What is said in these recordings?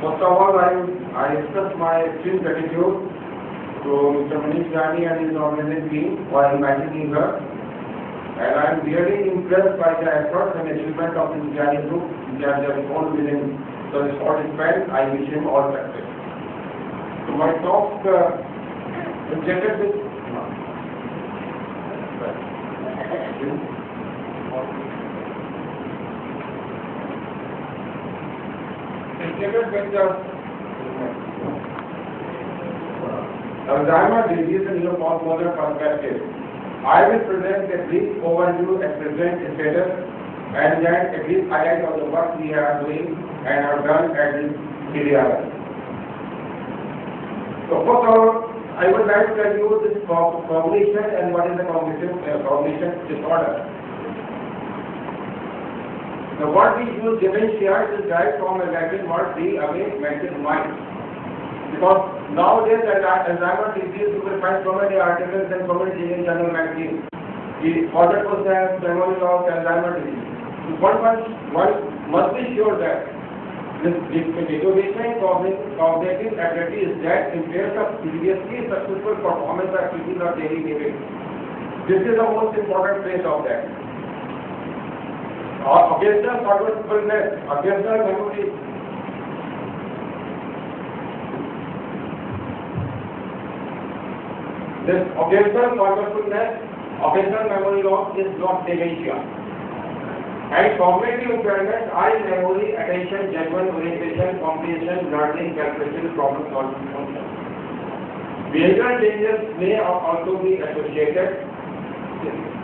First of all, I express my sincere gratitude to Mr. Manish Gandhi and his organizing team for inviting me here. And I am really impressed by the efforts and achievement of this Gandhi group, which has their own within the short span. I wish him all success. So my talk related with Alzheimer disease in neuropathological perspective. I will present a brief overview at present status and then a brief highlight of the work we are doing and have done at this area. So first of all, I would like to tell you this cognition and what is the cognition disorder. The word we use dementia is derived from a Latin word de away, mental mind. Because nowadays Alzheimer disease you will find so many articles and so many in journal magazines. The author was the memory of Alzheimer disease. One must be sure that this deterioration cognitive ability is that impairs the previously successful performance activities of daily living. This is the most important phase of that. Occasional forgetfulness, occasional memory. This occasional forgetfulness, occasional memory loss is not dementia. And cognitive impairment are in memory, attention, judgment, orientation, comprehension, learning, calculation, problem solving function. Behavioral changes may also be associated.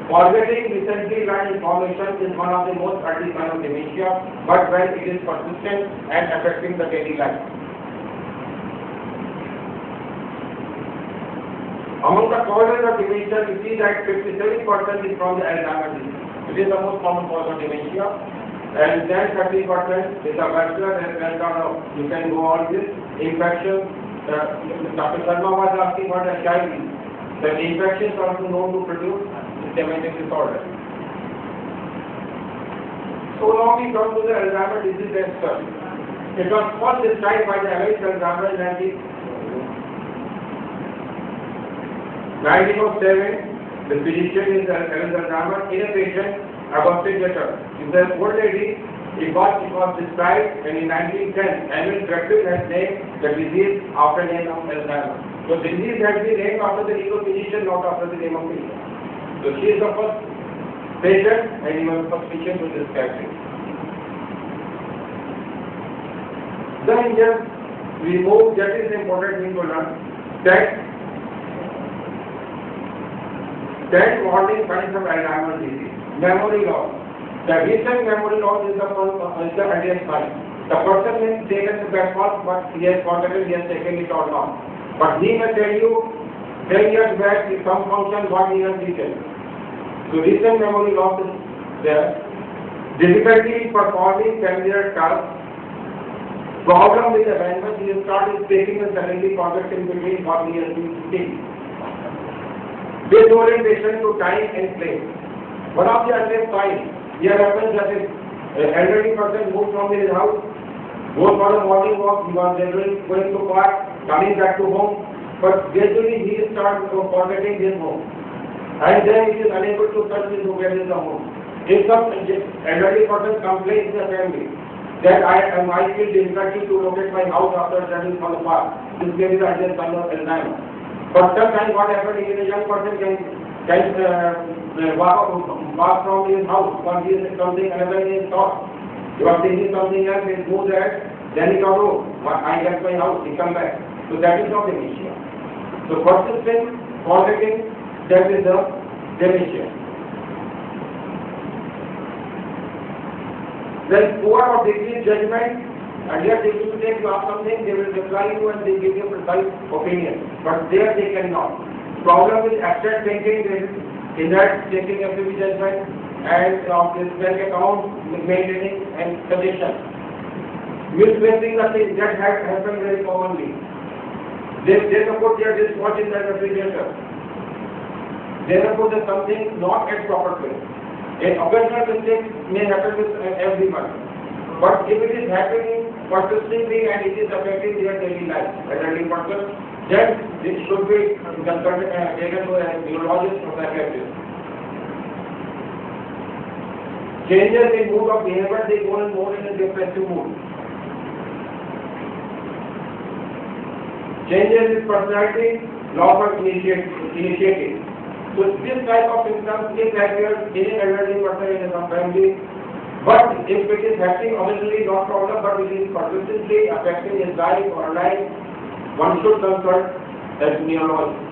Forgetting recently learned information is one of the most early signs of dementia, but when it is persistent and affecting the daily life. Among the causes of dementia, we see that 57% is from the Alzheimer disease. It is the most common cause of dementia, and then 30% is the vascular and you can go on this infection. Dr. Sharma was asking about HIV. The infections are also known to produce dementia disorder. So now we come to the Alzheimer disease as such. It was first described by the American Alzheimer in 1907. The physician is Alzheimer in a patient about 6 years. In the old lady, it was described, and in 1910, Emil has named the disease after the name of Alzheimer. So the disease has been named after the name of physician, not after the name of physician. So she is the first patient, and he was the first patient to describe it. Then just we move, that is the important thing to learn, that warning signs of Alzheimer's disease. Memory loss. The recent memory loss is the earliest sign. The person may take it backward, but he has forgotten, he has taken it or not. But he may tell you 10 years back, some function what he has eaten. So recent memory loss is there. Difficulty in performing familiar tasks. Problem with the language, he started speaking and suddenly forgets in between what he has been speaking. Disorientation to time and place. One of the earliest signs here happens that an elderly person moves from his house, goes for a morning walk, he was generally going to park, coming back to home, but gradually he starts forgetting his home. And then he is unable to search his where is the home. If some elderly person complains in the family that I feel difficulty to locate my house after traveling from the park, this may be the earliest sign of Alzheimer. But sometimes what happens is a young person can walk from his house, because he is something another in his thought. He was thinking something else, he moves ahead, then he thought, oh, I left my house, he come back. So that is not dementia. So persistent, forgetting, that is the dementia. Then poor or decreased judgment. Earlier they used to take you ask something, they will reply you and they give you a precise opinion. But there they cannot. Problem with abstract thinking is in that taking every judgment and of this bank account, maintaining and suggestion. Misplacing the things that happen very commonly. They suppose their wristwatch in the refrigerator. They suppose that something not at proper place. An occasional mistake may happen with everyone. But if it is happening persistently and it is affecting their daily life, elderly person, then it should be consulted taken to a neurologist or psychiatrist. Changes in mood of behavior, they go more in a depressive mood. Changes in personality, loss of initiative. So this type of symptoms is appears in an elderly person in a family, but if it is happening obviously not problem, but it is persistently affecting his life or life, one should consult a neurologist.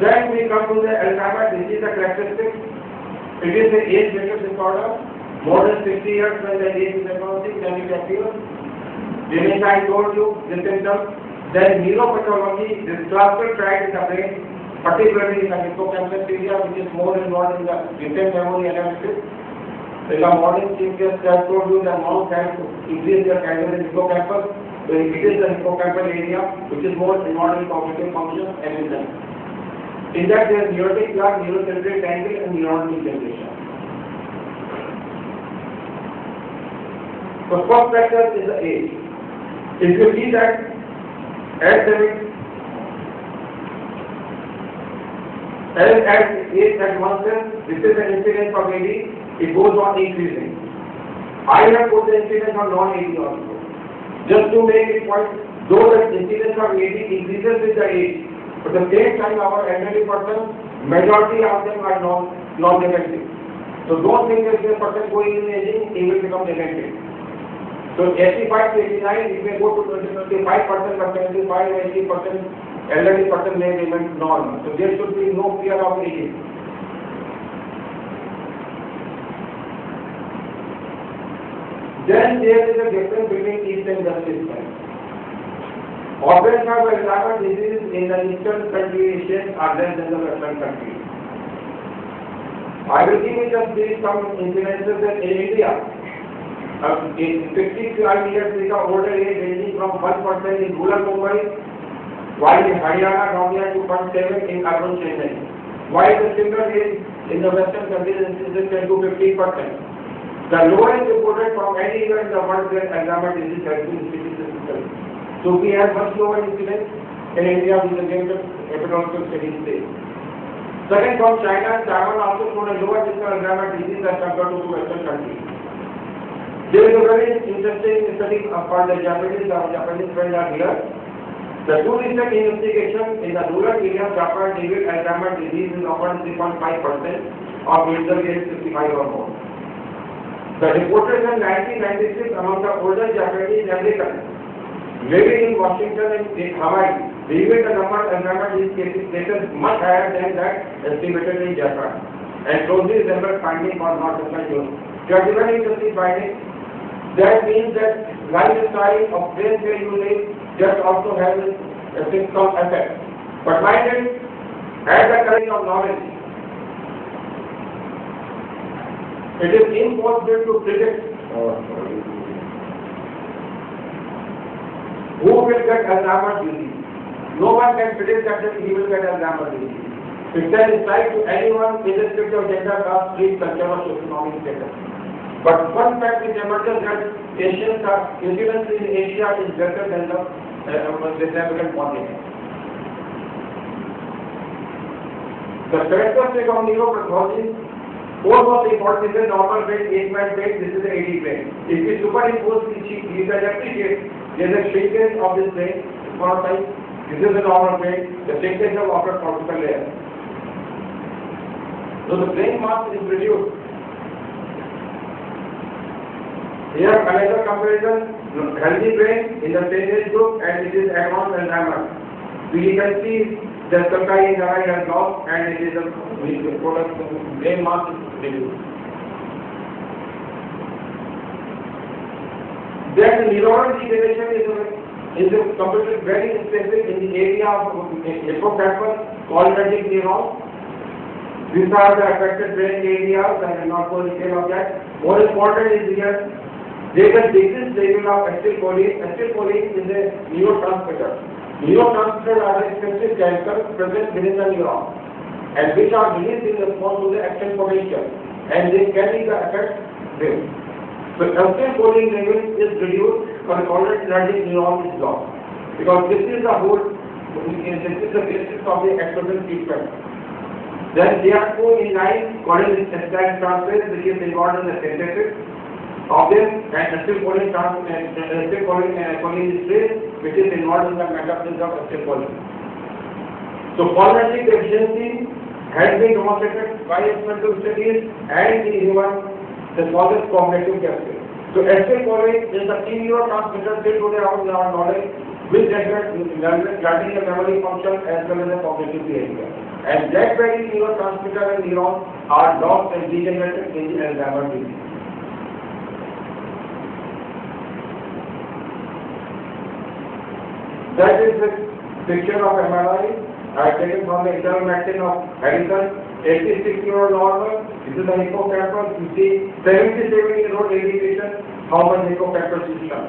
Then we come to the Alzheimer disease, the characteristics. It is an age-based disorder. More than 60 years when the age is advancing, then it appears. Dementia, I told you the symptoms. Then neuropathology, this classical tract in the brain, particularly in the hippocampal area, which is more involved in the detailed memory analysis. In the morning, chief just told you that mouse has to increase their caliber in hippocampus. So it is the hippocampal area, which is more involved in cognitive functions and intelligence. In that, there is neurotic plaque, neurofibrillary tangle, and neurodegeneration. The first factor is the age. If you see that as age advances, this is the incidence of AD, it goes on increasing. I have put the incidence on non-AD also. Just to make it point, though the incidence of AD increases with the age, but at the same time our elderly person, majority of them are non-defective. So don't think that if a person going in aging, he will become defective. So 85 to 89, it may go to 25%, but 75 or 80% elderly person may remain normal. So there should be no fear of aging. Then there is a difference between East and West system. Organs of Alzheimer's disease in the eastern country are less than the western country. I will give you just some incidences in India. In 65 years with the older age ranging from 1% in rural Mumbai, while in Haryana down here to 0.7 in urban Chennai. While the similar age in the western countries is 10 to 15%. The lowest reported from any year in the world where Alzheimer's disease has been statistical. So we have much lower incidence in India with the greater epidemiological studies stage. Second, from China, Taiwan also shown a lower risk of Alzheimer's disease as compared to western countries. There is a very interesting study for the Japanese friends are here. The two recent investigations in the rural area of Japan revealed Alzheimer's disease is often 3.5% of user age 55 or more. The reported in 1996 among the older Japanese Americans living in Washington and in Hawaii revealed the number of Alzheimer's disease cases much higher than that estimated in Japan. And closely resembled finding for North American Europe. They are very interesting findings. That means that lifestyle of place where you live just also has a some effect. But mind it, as a kind of knowledge, it is impossible to predict who will get Alzheimer's disease. No one can predict that he will get Alzheimer's disease. It can decide to anyone irrespective of gender, caste, creed, culture, or socioeconomic status. But one fact is emerges that incidence in Asia is greater than the African continent. The characteristic of neuropathology, both of the important is a normal brain, 8-man brain, this is the 80 brain. If we superimpose these appreciate, there is a shrinkage of this brain, small size, this is the normal brain, the shrinkage of upper cortical layer. So the brain mass is reduced. Here another comparison, healthy brain in the same age group and it is advanced Alzheimer's. So you can see the sulci in the eye has lost and it is a brain mass is reduced. Then the neurodegeneration is completely very specific in the area of hippocampal, cholinergic neurons. These are the affected brain areas, I will not go into detail of that. More important is here, they can decrease level of acetylcholine. Acetylcholine is a neurotransmitter. Neurotransmitters are a specific chemicals present within the neuron and which are released in response to the action potential and they carry the effect there. So acetylcholine level is reduced when cholinergic neuron is lost. Because this is the whole, this is the basis of the exogenous treatment. Then they are co-in-line cholinesterase which is involved in the synthesis of this, and acetylcholine which is involved in the metabolism of acetylcholine. So cholinergic deficiency has been demonstrated by experimental studies and in human the causes cognitive deficit. So acetylcholine is the key neurotransmitter still today around our knowledge, which regulates learning and memory function as well as the cognitive behavior. And that very neurotransmitter and neurons are lost and degenerated in the Alzheimer disease. That is the picture of MRI I taken from the internal medicine of Harrison. 86 neuron normal. This is the hippocampal. You see 77-year-old elevation. How much hippocampal system?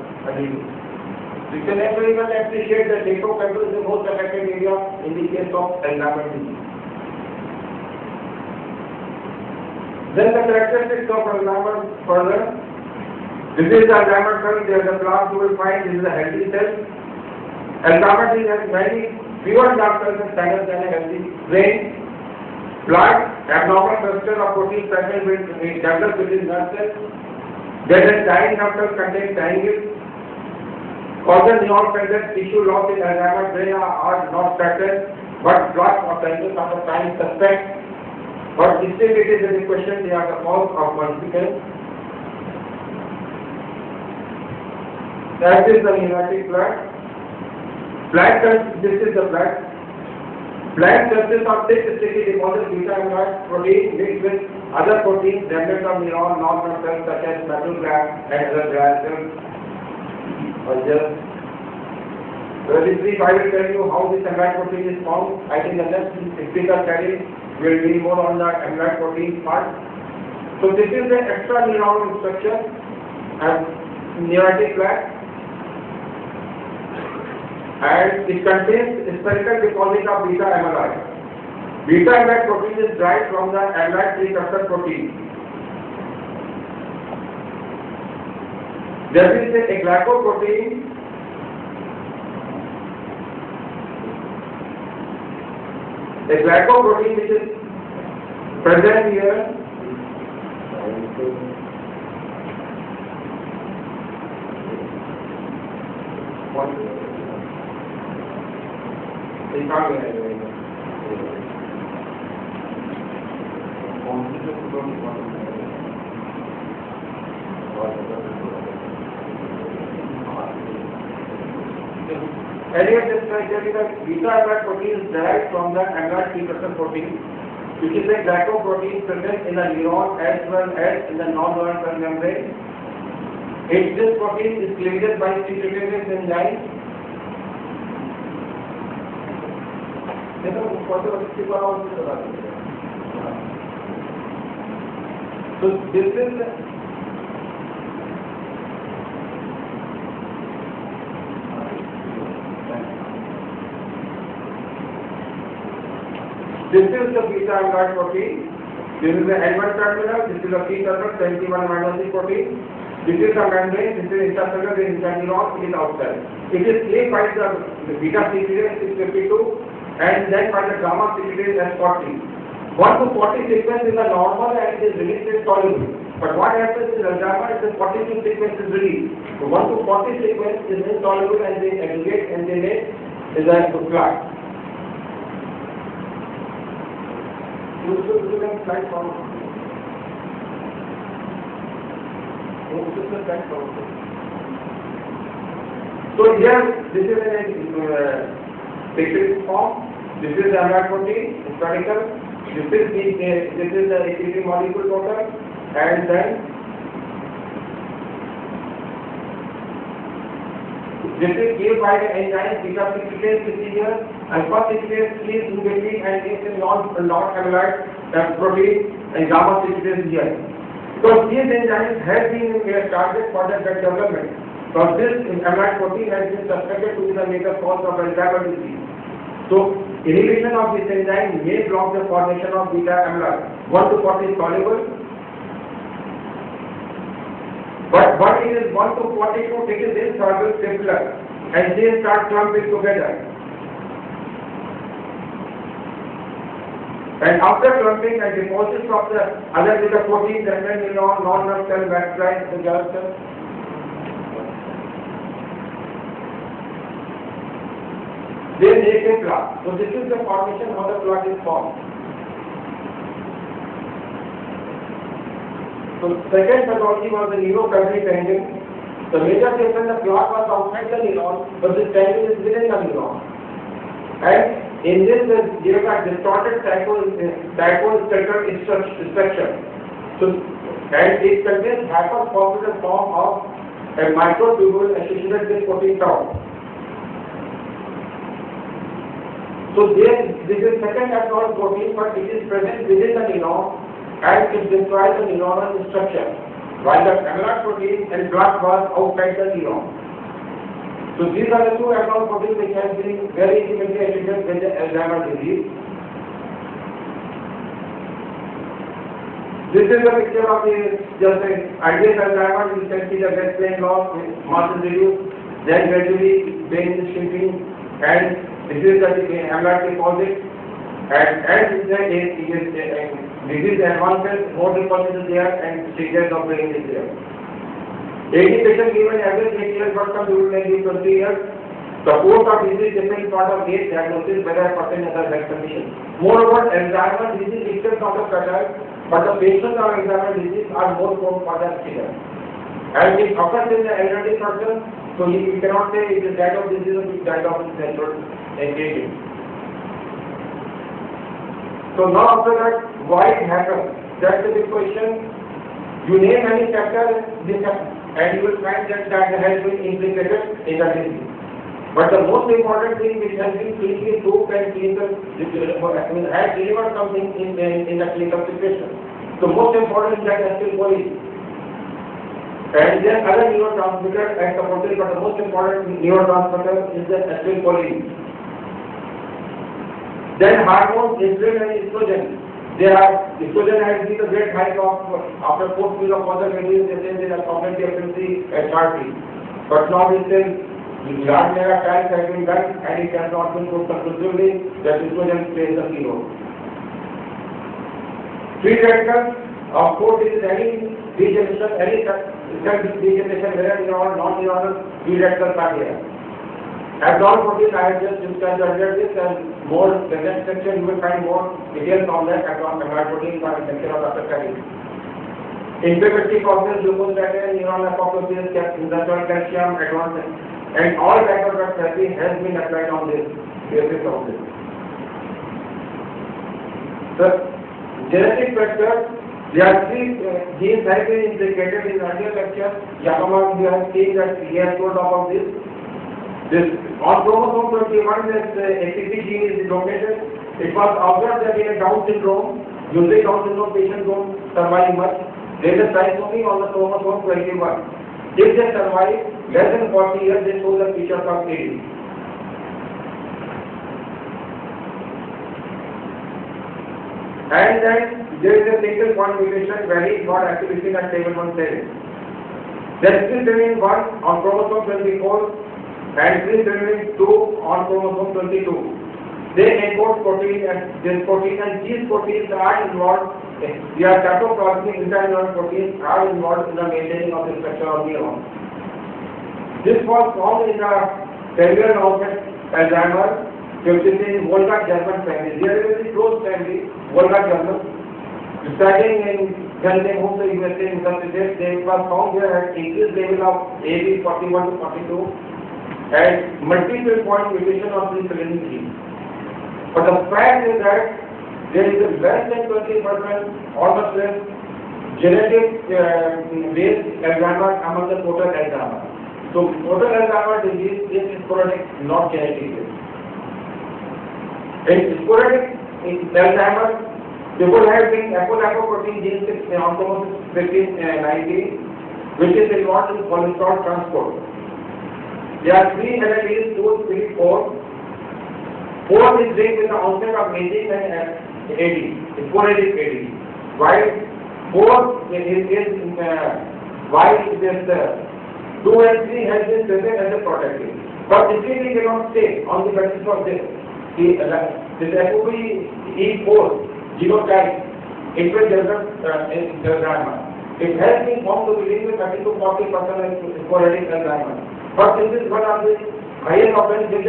You can actually even appreciate that hippocampal is the most affected area in the case of Alzheimer's disease. Then the characteristics of Alzheimer's further. This is the Alzheimer's cell. There is a plaque you will find. This is a healthy cell. Alzheimer's disease has many fewer nerve cells and tangles than a healthy brain. Plaques, abnormal cluster of protein fragments will develop within nerve cells. There is dying nerve cells contain tangles. Causal neuron present tissue loss in Alzheimer's brain are not certain, but plaques or tangles are the time suspect. But still it is a question, they are the cause of consequence. That is the pneumatic plaque. Plaque, this is the plaque. Plaque consists of 6 sticky deposits beta amyloid protein mixed with other proteins dependent on neuron, non-nerve cells such as metal gland and other gland cells. Very brief, I will tell you how this amyloid protein is formed. I think the next speaker study will be more on the amyloid protein part. So this is the extra neuron structure and pneumatic plaque. And it contains a spherical deposit of beta amyloid. Beta amyloid protein is derived from the amyloid precursor protein. There is a glycoprotein. A glycoprotein which is present here. Earlier this beta amyloid protein is derived from the amyloid precursor protein, which is a glycoprotein present in the neuron as well as in the non-neuronal cell membrane. This protein is cleaved by C-reactase enzyme. So this is the beta amyloid protein. This is the N1 terminal. This is the C terminal, 71 amino acid protein. This is the membrane. This is intercellular, this is interneuron, it is outside. It is cleaved by the beta secretase 652 and then by the gamma secretase S40. 1 to 40 sequence is the normal and it is released in soluble. But what happens in Alzheimer is the 42 sequence is released. So 1 to 40 sequence is insoluble and they aggregate and they make a plaque. You can slide forward. So here, this is a picture form. This is the amyloid protein, spherical. This is the ATP molecule total, and then this is given by the enzyme beta secretase. You see here, alpha secretase is in between and is in non-amyloid protein and gamma secretase here. Because these enzymes have been targeted for the drug development. Because this amyloid protein has been suspected to be the major cause of Alzheimer's disease. So inhibition of this enzyme may block the formation of beta amyloid. 1 to 40 is soluble. one is 1 to 42, it is in circle simpler, and they start clumping together. And after clumping and deposits of the other with the protein, then non-nerve cell, backslide, the nerve cell. They make a plaque. So this is the formation how the plaque is formed. So second pathology was the neurofibrillary tangle. The major difference, the plaque was outside the neuron, but the tangle is within the neuron. And in this, there is a distorted psychostructure structure. So, and it contains hyperphosphated form of a microtubule associated with protein tau. So this is second abnormal protein, but it is present within the neuron and it destroys the neuronal structure, while the amyloid protein and plaque was outside the neuron. So these are the two abnormal proteins which have been very intimately associated with the Alzheimer disease. This is the picture of the just an ideal Alzheimer. You can see the red brain loss, mass is reduced, then gradually brain is shrinking, and this is the amyloid deposit, and disease advances, more deposit is there, and stages of brain is there. 80 patients given average 8 years, but some people may give 20 years. The course of disease depends on the age, diagnosis, whether a person has a health condition. Moreover, Alzheimer's disease itself is not a fatal, but the patients of Alzheimer's disease are more prone for the accident. And it occurs in the elderly person, so you cannot say it is died of disease or it died of natural aging. So now after that, why it happens? That's the big question. You name any factor, and you will find that has been implicated in the disease. But the most important thing which has been clinically proved and has delivered something in the clinical situation. So most important is that acetylcholine. And then other neurotransmitter and supported, but the most important neurotransmitter is the acetylcholine. Then hormones, insulin and estrogen. Estrogen has been the great hike of after 4 years of mother babies, they say they are cognitive ability SRT. But now we say large number of trials have been done and it has not been proved conclusively that estrogen plays a key role. Free radicals, of course, it is any degeneration, any cell degeneration where non-neuronal free radicals are there. Abnormal protein, I have just discussed earlier this, and more the next section you will find more details on that abnormal protein for section of Dr. Kelly. Inflammatory causes, glucose diet, neuron apoptosis, industrial calcium, advanced, and all type of drug therapy has been applied on this basis of this. The genetic factors, there are 3 genes have been implicated in earlier lecture. Yakama, we have seen that he has told about this. On chromosome 21, this APC gene is located. It was observed that in a Down syndrome, usually Down syndrome patients don't survive much. There is a trisomy on the chromosome 21. If they survive less than 40 years, they show the features of AD. And then there is a single point mutation very not activation at table 17. There is still 1 on chromosome 24. And 3 2 on chromosome 22. They encode protein and this protein and these proteins are involved. Their cytoplasmic interneuron proteins are involved in the maintaining of the structure of neurons. This was found in the cellular onset Alzheimer, which is in Volga German family. They are a very close family, Volga German. Studying in Germany, home the USA in some states, they was found there at increased level of AB 41 to 42. And multiple point mutation of this selenium gene. But the fact is that there is a less than 20%, almost less, genetic based Alzheimer among the total Alzheimer. So total Alzheimer disease is sporadic, not genetic based. In sporadic Alzheimer, people have been apolipoprotein gene 6 on chromosome 15, 19, which is involved in cholesterol transport. There are 3 alleles, 2, 3, 4. 4 is linked with the onset of aging and AD, sporadic AD. While 4 is why this 2 and 3 has been present as a protective. But this we cannot say on the basis of this. This FOBE4 genotype, it will develop in Alzheimer. It has been found to be linked with 30 to 40% sporadic Alzheimer. But this is one of the highest occurrence genes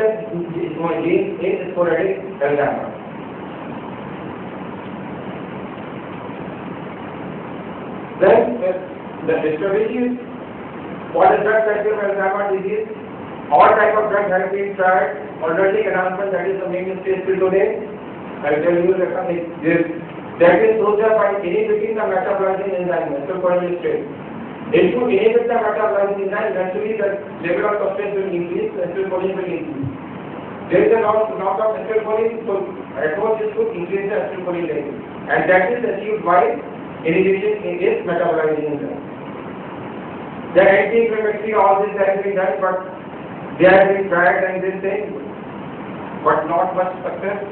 in sporadic Alzheimer. Then the strategies for the drug therapy of Alzheimer's disease, all type of drugs have been tried. Already announcement that is the main stage till today. I will tell you that is proved by inhibiting the metabolizing enzyme, acetylcholine state. If you inhibit the metabolizing enzyme, naturally the level of substance will increase, acetylcholine will increase. There is a lot of acetylcholine, so approach is to increase the acetylcholine level, and that is achieved by inhibition in its metabolizing enzyme. The anti-inflammatory, all this has been done, but they have been tried and this thing, but not much success.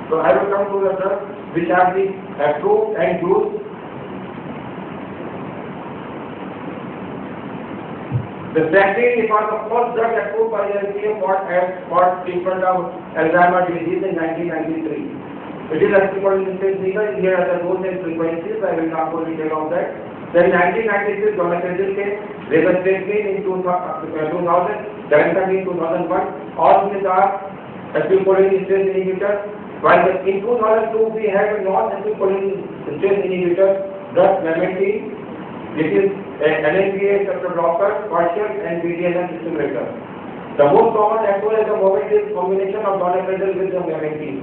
So I will come to the drugs which have been approved and used. The Statine was the first drug approved by the FDA for treatment of Alzheimer's disease in 1993. It is acetylcholine legal. Here are the dose and frequencies. I will not go detail of that. Then 1996, donepezil came, levetiracetam in 2000, daruntamab in 2001. All these are acetylcholine inhibitors. While in 2002 we have a non-acetylcholine inhibitor, drug memantine, which is NMDA receptor blocker, partial and BDNF stimulator. The most common approach at the moment is combination of donepezil with the memantine.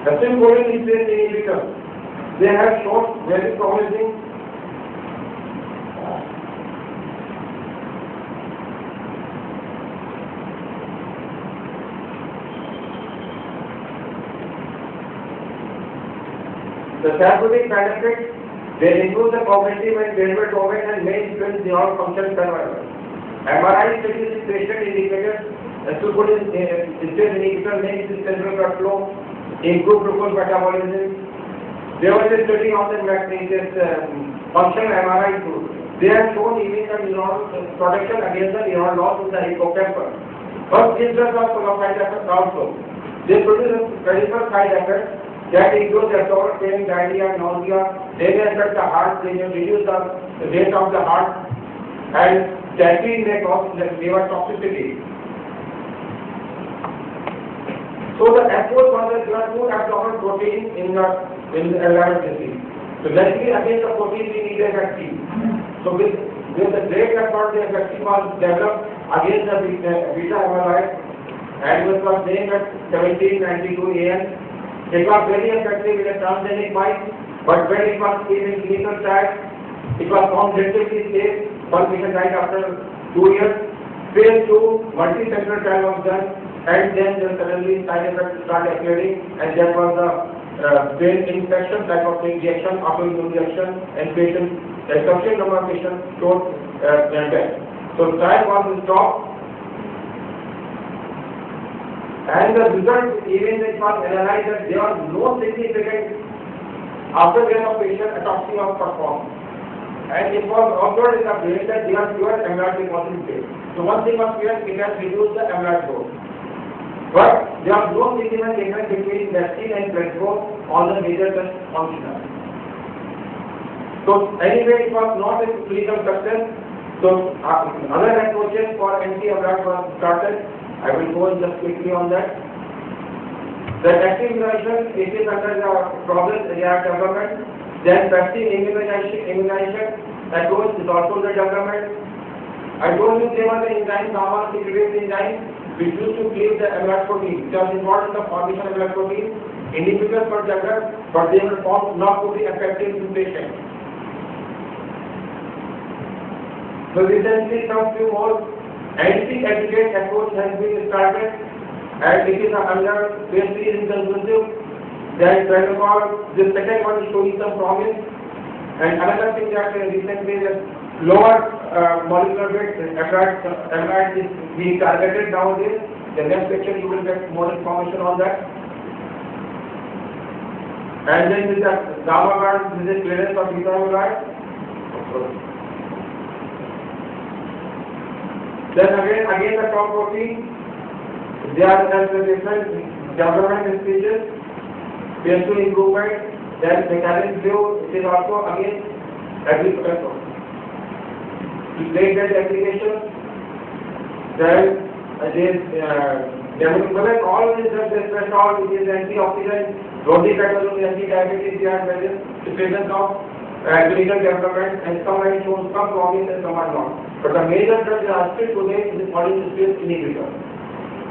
Acetylcholine inhibitor, they have shown very promising the therapeutic benefits. They improve the cognitive and behavioral domain and may influence neural function survival. MRI studies in patient indicators, acetylcholine inhibitor may increase cerebral blood flow, improve glucose metabolism. There was a study on the functional MRI too. They have shown even the neuron protection against the neuron loss in the hippocampal. But these drugs are full of side effects also. They produce a critical side effects that include abdominal pain, diarrhea, nausea. They may affect the heart, they may reduce the rate of the heart, and caffeine may cause liver toxicity. So the approach was that there are two abnormal proteins in the Alzheimer's disease. So basically against the protein we need a vaccine. So with the great effort the vaccine was developed against the beta amyloid, and it was named at 1792 AM. It was very effective in a transgenic mice, but when it was in clinical trials, it was found relatively safe. One patient died after 2 years. Phase 2 multi-center trial was done, and then suddenly side effects started appearing, and there was a brain infection type of reaction, autoimmune reaction, and patient, a sufficient number of patients showed death. So trial was stopped. And the result, even it was analyzed that there are no significant after death of patient autopsy was performed. And it was observed in the brain that there are fewer amyloid deposits there. So one thing was clear, it has reduced the amyloid dose. But there are no significant difference between vaccine and placebo on the major test functional. So anyway, it was not a clinical success. So other approaches for anti-amyloid were started. I will go just quickly on that. The active immunization, it is under the progress area development. Then passive immunization approach is also the development. I told you there was an enzyme, gamma secretase enzyme, which used to cleave the amyloid protein, which was involved in the formation of amyloid protein. Inhibitors were developed, but they were found not to be effective in patients. So recently some few more anti-aggregate approach has been started, and it is under phase 3 inconclusive. Then the second one is showing some promise. And another thing that recently the lower molecular weight amyloid is being targeted nowadays. The next lecture you will get more information on that. And then with the gamma band, this is clearance of beta amyloid. Then again the top protein, they are at the different development stages, phase 2 improvement, then mechanism view, it is also again agricultural. To take that application, then development, all these drugs, especially which is antioxidant, neurodegenerative, anti-diabetes, they are various stages of clinical development, and some have shown some promise and some are not. But the major drugs are still today is polynuclease inhibitor.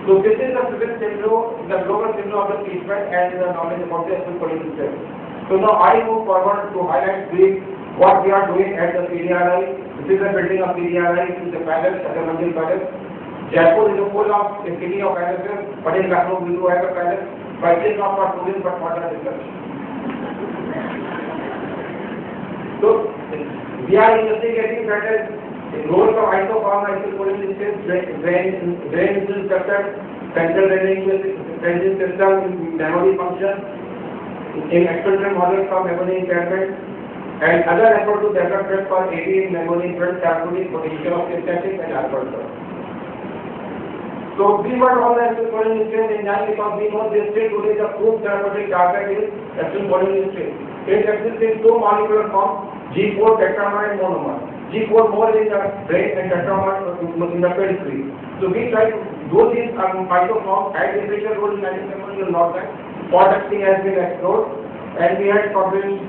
So this is the present syndrome, the global syndrome of the treatment and the knowledge about the polynuclease. So now I move forward to highlight brief what we are doing at the CDRI. This is the building of CDRI, this is the palace, the Mandir Palace. Jaipur is a full of a city of palaces, but in Lucknow we do have a palace, but it is not for tourism but for the research. So we are investigating that the roles of isoform, isocholinergic, brain structure, central draining system, memory function, in experimental models of memory impairment, and other efforts to develop drugs for AD in memory impairment, therapeutic potential of synthetic and alcohol. So we were all acetylcholinesterase enzyme because we know this still today the proved therapeutic target is acetylcholinesterase. It exists in two molecular forms, G4 tetramer and monomer. G4 more in the brain and tetramer in the periphery. So we try to do these isoforms at differential role in anti-memory not that. Producting has been explored, and we had published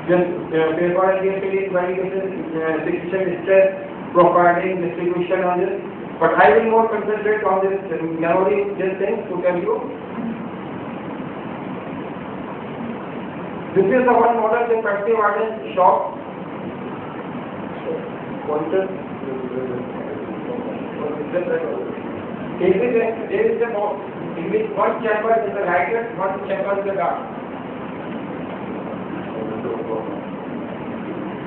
this paper against validation, secretion stress, profiling, distribution on this. But I will more concentrate on this memory, this thing to tell you. This is the one model, the passive ardent shock. Pointer. There is a box in which one chamber is the lighter, one chamber is the dark.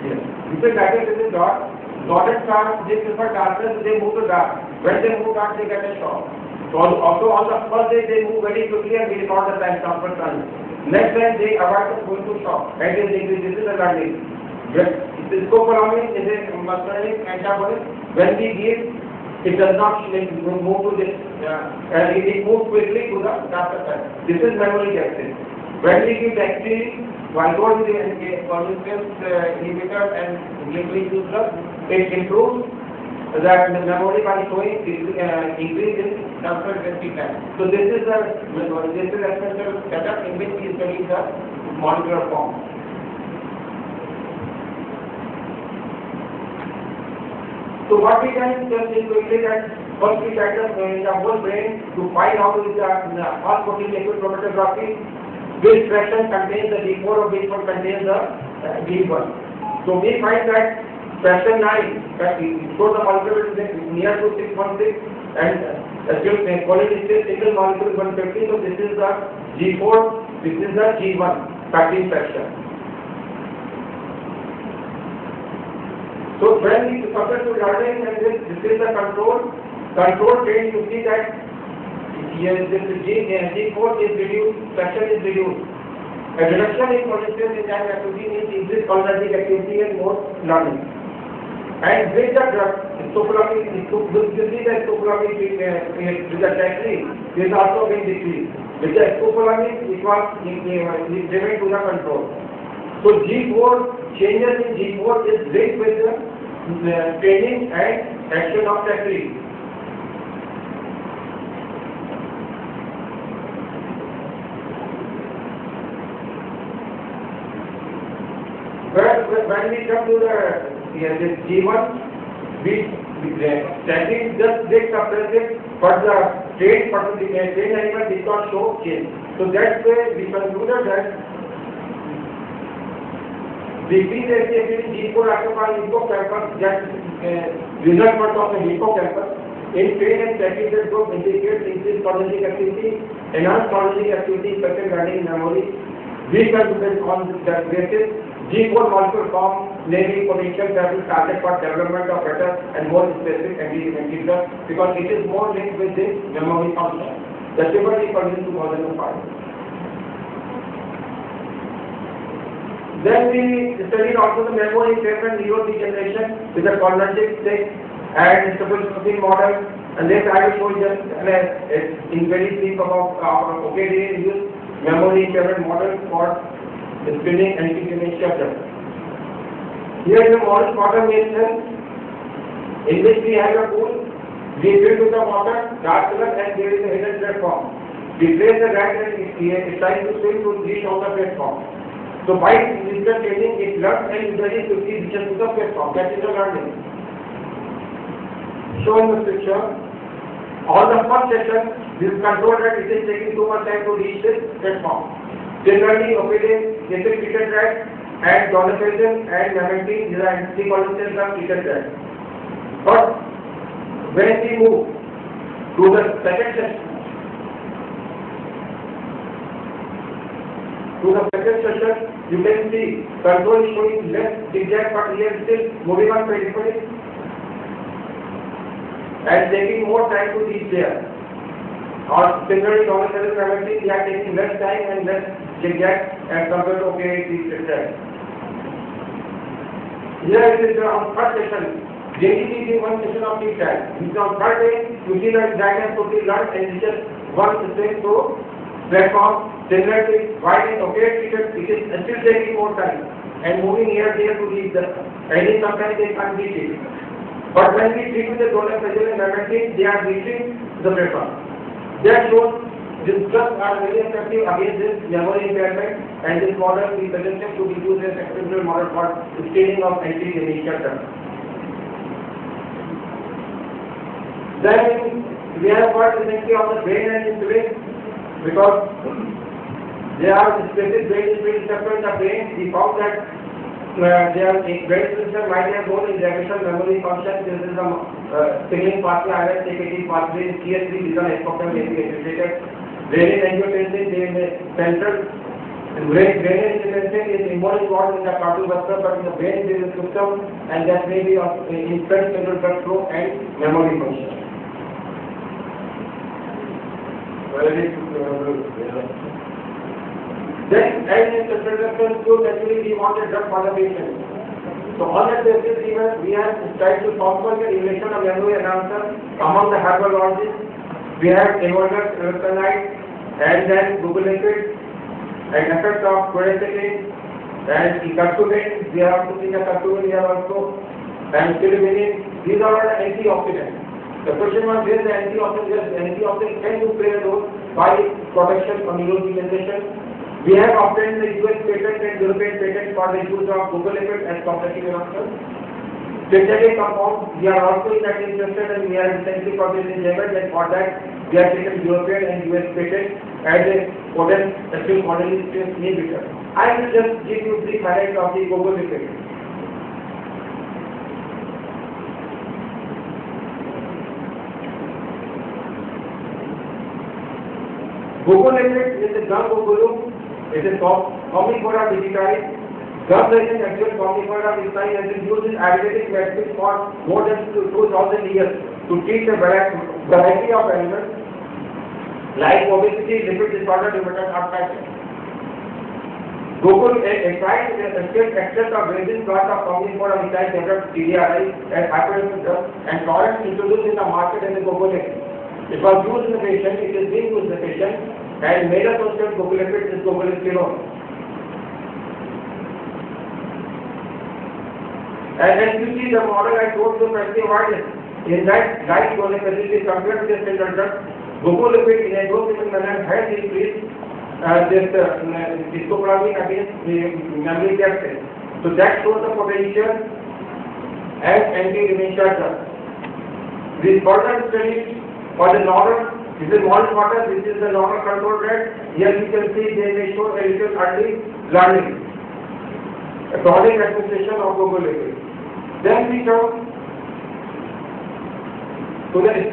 Yes. If the lighter is the dark, dotted stars, they prefer darkness, they move to dark. When they move dark, they get a shock. So also on the first day, they move very quickly and we record the time transfer time. Next time, they avoid going to shock. And this is the learning. This scopolamine is a muscarinic antagonist. When we give, it does not move to this, it moves quickly to the transfer time. This is memory capsid. When we give dextrine, Valgol is a polynuclease inhibitor and glycolyl drug, it improves that memory by showing increase in transfer time. So this is a essential setup in which we study the molecular form. So what we can just is quickly that first we try the whole brain to find out is the fast protein liquid chromatography. Which fraction contains the D4 or which one contains the D1. So we find that fraction 9, that shows the molecule is near to 616 and cholinergic single molecule is 150. So this is the G4, this is the G1 13 fraction. So when we compare to learning and this is the control train, you see that yes, this G4 is reduced, fraction is reduced. A reduction in cholinergic enzyme activity means increased cholinergic activity and more learning. And with the drug, scopolamine, you see the scopolamine with the tertiary is also being decreased. With the scopolamine, it was driven to the control. So G4, changes in G4 is linked with the training and action of tertiary. When we come to this G1, static just gets suppressive, but the trained animal did not show change. So that's why we concluded that decrease activity G4 occupies hippocampus, that result of the hippocampus. In trained and statistical group indicates increased cholinergic activity, enhanced cholinergic activity, effective learning memory. We concluded on that basis. G4 molecule form naming potential therapeutic target for development of better and more specific anti-dementia drugs because it is more linked with the memory function. The paper is published in 2005. Then we studied also the memory impairment neurodegeneration with the cholinergic stick and stability model, and this I will show you just in very brief about okay, use memory impairment model for screening anti-dementia drugs. Here is the model water maintenance, in which we have a pool, we fill with the water, dark color, and there is a hidden platform. We place the rat and it tries to swim to reach on the platform. So by physical training, it learns and usually 50 reaches to the platform. That is the learning. Shown in the picture. On the first session, this control rat it is taking too much time to reach this platform. Generally, opioid, treated rat, and donepezil and memantine, these are anticholinergics are treated rat. But when we move to the second session, you can see control is showing less zigzag, but here still moving on periphery and taking more time to reach there. Or similarly, donepezil memantine, they are taking less time and less zigzag as compared to opioid treated. Here it is on first session. Daily is one session of each time. This on third day, you see that drag and totally learned and it is one step to platform. Similarly, while in opioid treated, it is still taking more time and moving here there to reach the, and sometimes they can't reach it. But when we treat with the donepezil and memantine, they are reaching the platform. That shows these drugs are very effective against this memory impairment, and this model we suggested to be used as experimental model for screening of anti-dementia drugs. Then we have got recently on the brain and insulin, because there are specific brain insulin receptors in the brain. We found that there are brain receptors might have role in generation memory function. This is the signaling pathway, IRS-AKT pathway, CH3 become hippocampal activated. Brain angiotensin, they may central. Brain angiotensin is more involved in the cardiovascular, but in the brain there is a system, and that may be of influence central blood flow and memory function. Then, as in the introduction to actually we want a drug for the patient. So on that basis, we have tried to compare the relation of memory enhancer among the herbologists. We have inverted electrolyte and then glucolipid and effect of quercetin and curcumin. We have to see the curcumin here also and silibinin. These are all antioxidants. The question was where the antioxidant can you play a role by protection from neurodegeneration. We have obtained the US patent and European patent for the use of glucolipid as competitive enhancer. Synthetic compounds, we are also in that interested, and we are recently published in journal, and for that we have taken European and US patent as a potent active modeling inhibitor. I will just give you 3 highlights of the glucolipid. Glucolipid is a gum gluculum. It is Comifera digitale. Gum is an actual Comifera digitale has been used in Ayurvedic medicine for more than 2000 years to treat a variety of ailments like obesity, lipid disorder, rheumatoid arthritis. Gokul extract of resin plant of Comifera digitale developed TDRI and hypertension and products introduced in the market as a glucolipid. It was used in the patient, it is being used in the patient, and made up of glucolipid is glucolinol. And as you see the model I told you firstly what is, in that like donepezil is compared to the standard drug, glucolipid in a dose-given manner has increased this discoplamine against memory capsid. So that shows the potential as anti-dementia drug. This further studies for the normal, this is mild water, this is the normal control rate. Here you can see they may show a little early learning, a chronic administration of glucolipid. Then we come to the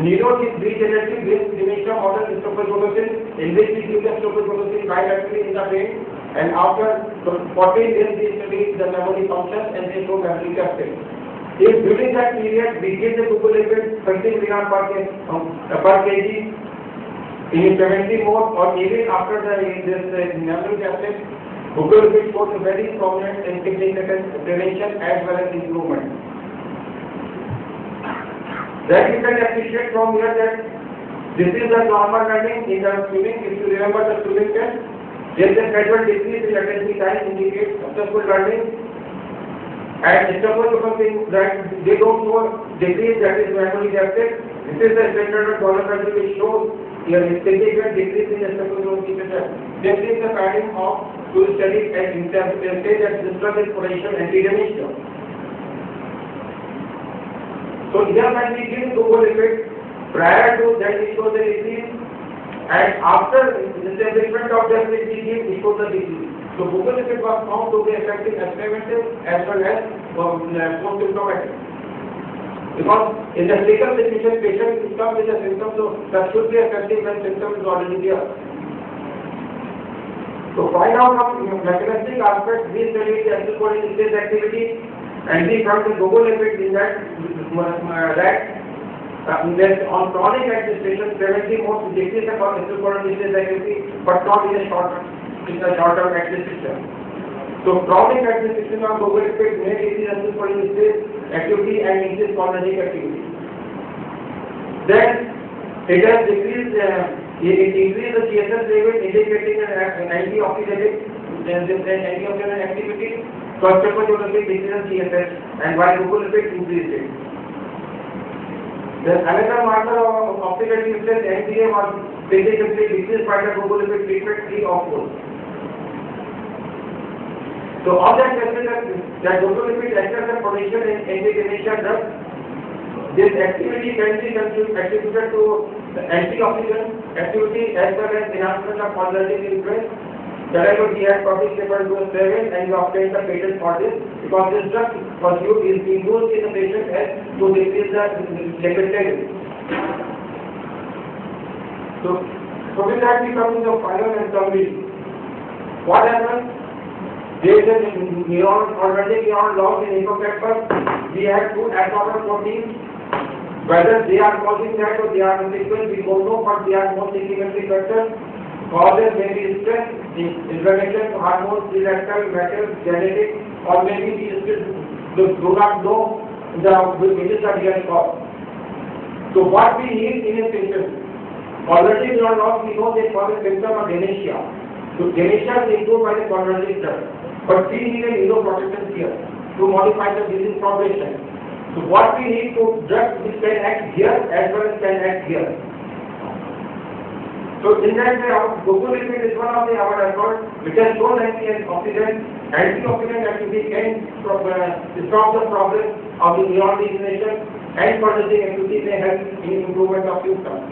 neurodegenerative dementia model histophagocytosis, in which we give the histophagocytosis bilaterally in the brain, and after 14 days they study the memory function and they show memory capsid. If during that period we give the glucolipid 30 mg per kg, in preventive mode or even after this memory capsule, buccal shows a very prominent and significant prevention as well as improvement. That you can appreciate from here that this is the normal learning in the swimming. If you remember the swimming test, there is a gradual decrease in latency time indicates successful learning. And suppose something that they don't show decrease, that is memory deficit. This is the standard neuropathology which shows here a significant decrease in the suppose. This is the pattern of to study and interpret that system is potential anti-dementia. So here when we give Google effect, prior to that it shows the decrease, and after the establishment of that we give it shows the decrease. So Google effect was found to be effective as preventive as well as post-symptomatic. Because in the clinical situation, patient will come with the symptoms, so that should be effective when symptom is already there. So find out from mechanistic aspect, we study the acetylcholine activity, and we found the Google effect in that on chronic administration, preventive mode decrease the acetylcholine activity, but not in a short-term administration. So chronic administration of Google effect may decrease acetylcholine activity and increase cholinergic activity. Then it has decreased, it increased the CSF level, indicating an antioxidant activity. Consequently, decreases CSF, and while Google effect increased it. Then another marker of oxidative stress, NPA, was significantly decreased by the Google effect treatment 3 or 4. So all that tells that Google effect acts as a potential anti-dementia drug. This activity can be attributed to the antioxidant activity as well as enhancement of cholinergic influence. Wherever we had published paper 7 and we obtained the patent for this, because this drug was used in the patient as to decrease the lipid level. So with that we come to the final and summary. What happens? There is a cholinergic neuron loss in hippocampus. We have two abnormal proteins. Whether they are causing that or they are consequent, we don't know, but they are most significantly factors. Causes may be stress, inflammation, hormones, electrical, metals, genetic, or maybe we still do not know which is the real cause. So what we need in a patient, cholinergic neuron loss, we know they cause a symptom of dementia. So dementia is improved by the cholinergic drug, but we need a neuroprotection here to modify the disease progression. So what we need to drug which can act here as well as can act here. So in that way, Google effect is one of our efforts which has shown antioxidant activity can stop the progress of the neurodegeneration, and cholinergic activity may help in improvement of symptoms.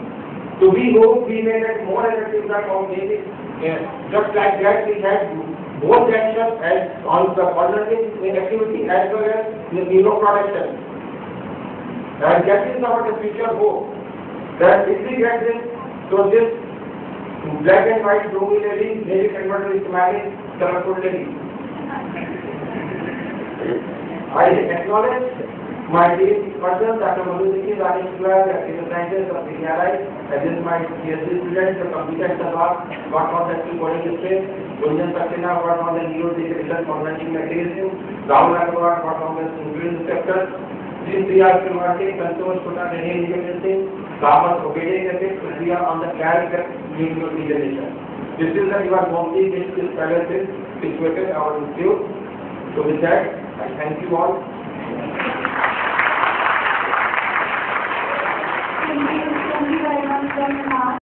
So we hope we may get more effective drug of maybe just like that we have both actions as on the cholinergic activity as well as the neuroprotection. And that is our future hope that if we get this, so this black and white blue lady may be converted to smiling colorful lady. I acknowledge my dear person, Dr. Madhusiki Radishwar, the scientist of PRI, and this is my PhD student, the computer work on the acetylcholine stress, Gunjan Saxena work on the neurodegenerative converting mechanism, Rahul Agarwal work on the insulin receptor. These three are working, Santosh Kota, Daniel Nicholas, Thomas Obeding effect, we are on the character neurodegeneration. This is the your mostly this is situated our institute. So with that, I thank you all.